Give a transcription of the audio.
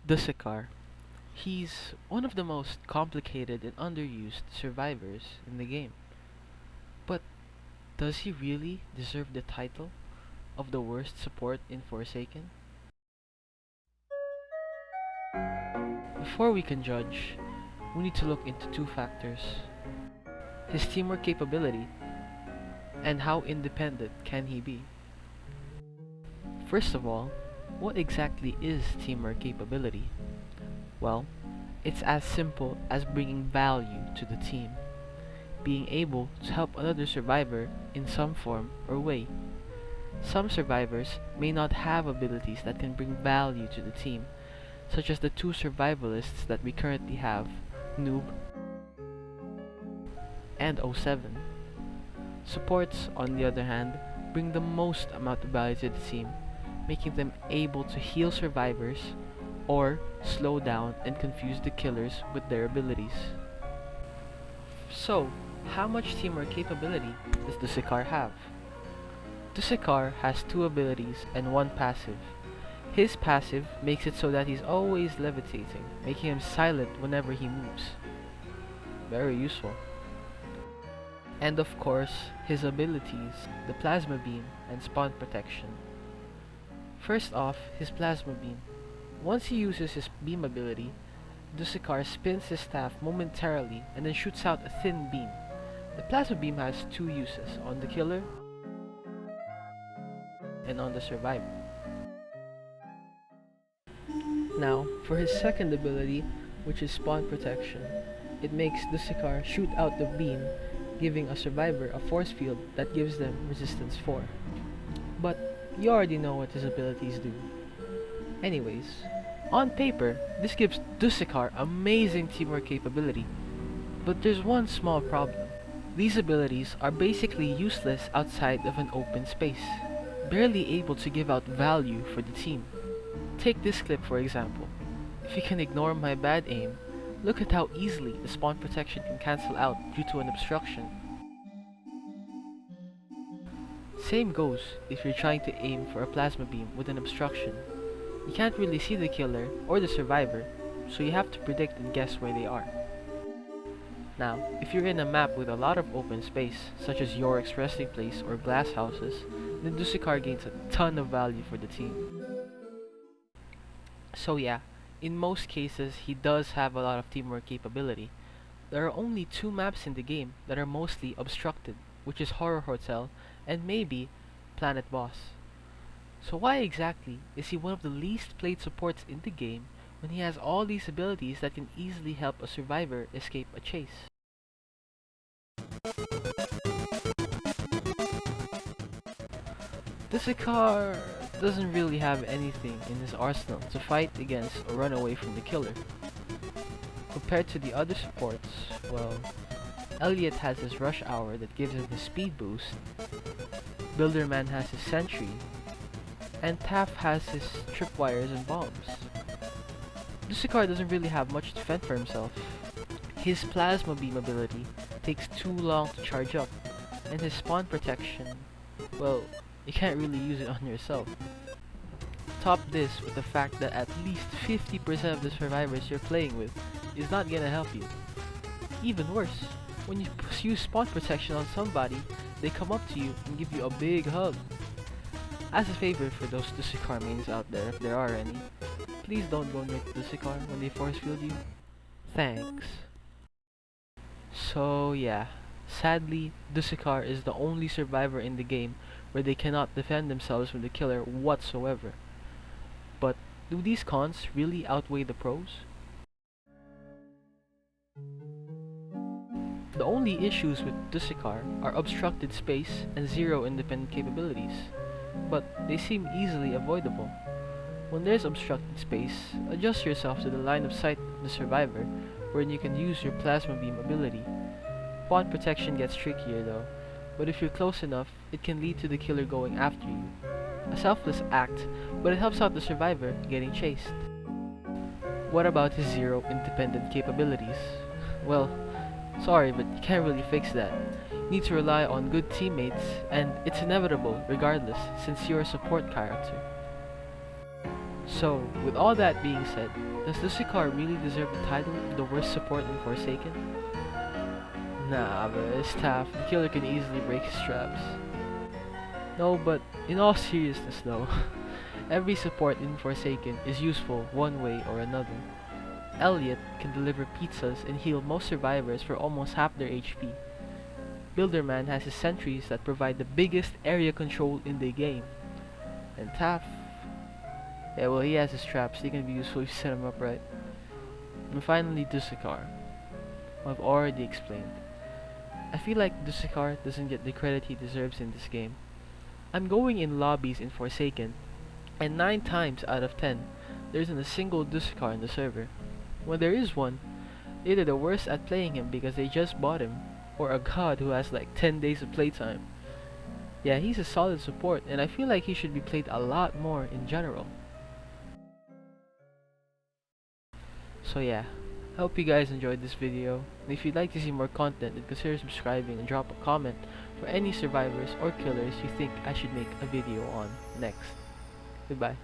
Dusekkar. He's one of the most complicated and underused survivors in the game. But does he really deserve the title of the worst support in Forsaken? Before we can judge, we need to look into two factors: his teamwork capability and how independent can he be. First of all, what exactly is teamwork capability? Well, it's as simple as bringing value to the team, being able to help another survivor in some form or way. Some survivors may not have abilities that can bring value to the team, such as the two survivalists that we currently have, Noob and O7. Supports, on the other hand, bring the most amount of value to the team, making them able to heal survivors or slow down and confuse the killers with their abilities. So, how much teamwork capability does Dusekkar have? Dusekkar has two abilities and one passive. His passive makes it so that he's always levitating, making him silent whenever he moves. Very useful. And of course, his abilities, the Plasma Beam and Spawn Protection. First off, his Plasma Beam. Once he uses his beam ability, Dusekkar spins his staff momentarily and then shoots out a thin beam. The Plasma Beam has two uses, on the killer and on the survivor. Now, for his second ability, which is Spawn Protection, it makes Dusekkar shoot out the beam, giving a survivor a force field that gives them resistance 4. But you already know what his abilities do. Anyways, on paper, this gives Dusekkar amazing teamwork capability, but there's one small problem. These abilities are basically useless outside of an open space, barely able to give out value for the team. Take this clip for example. If you can ignore my bad aim, look at how easily the spawn protection can cancel out due to an obstruction. Same goes if you're trying to aim for a plasma beam with an obstruction. You can't really see the killer or the survivor, so you have to predict and guess where they are. Now, if you're in a map with a lot of open space, such as Yorick's resting place or glass houses, then Dusekkar gains a ton of value for the team. So yeah, in most cases he does have a lot of teamwork capability. There are only two maps in the game that are mostly obstructed, which is Horror Hotel and maybe Planet Boss. So why exactly is he one of the least played supports in the game when he has all these abilities that can easily help a survivor escape a chase? Dusekkar doesn't really have anything in his arsenal to fight against or run away from the killer. Compared to the other supports, well, Elliot has his rush hour that gives him his speed boost, Builderman has his sentry, and Taff has his tripwires and bombs. Dusekkar doesn't really have much to fend for himself. His plasma beam ability takes too long to charge up, and his spawn protection, well, you can't really use it on yourself. Top this with the fact that at least 50% of the survivors you're playing with is not gonna help you. Even worse, when you use spawn protection on somebody, they come up to you and give you a big hug. As a favor for those Dusekkar mains out there, if there are any, please don't go near Dusekkar when they force field you. Thanks. So yeah, sadly, Dusekkar is the only survivor in the game where they cannot defend themselves from the killer whatsoever. But do these cons really outweigh the pros? The only issues with Dusekkar are obstructed space and zero independent capabilities, but they seem easily avoidable. When there's obstructed space, adjust yourself to the line of sight of the survivor, wherein you can use your plasma beam ability. Spawn protection gets trickier though, but if you're close enough, it can lead to the killer going after you. A selfless act, but it helps out the survivor getting chased. What about his zero independent capabilities? Well, sorry, but you can't really fix that. You need to rely on good teammates, and it's inevitable regardless, since you're a support character. So, with all that being said, does Dusekkar really deserve the title of the worst support in Forsaken? Nah, but it's tough. The killer can easily break his traps. No, but in all seriousness though, every support in Forsaken is useful one way or another. Elliot can deliver pizzas and heal most survivors for almost half their HP. Builderman has his sentries that provide the biggest area control in the game. And Taff, yeah, well, he has his traps. They can be useful if you set them up right. And finally, Dusekkar. I've already explained. I feel like Dusekkar doesn't get the credit he deserves in this game. I'm going in lobbies in Forsaken, and 9 times out of 10, there isn't a single Dusekkar in the server. When there is one, either the worst at playing him because they just bought him, or a god who has like 10 days of playtime. Yeah, he's a solid support, and I feel like he should be played a lot more in general. So yeah, I hope you guys enjoyed this video, and if you'd like to see more content, then consider subscribing and drop a comment for any survivors or killers you think I should make a video on next. Goodbye.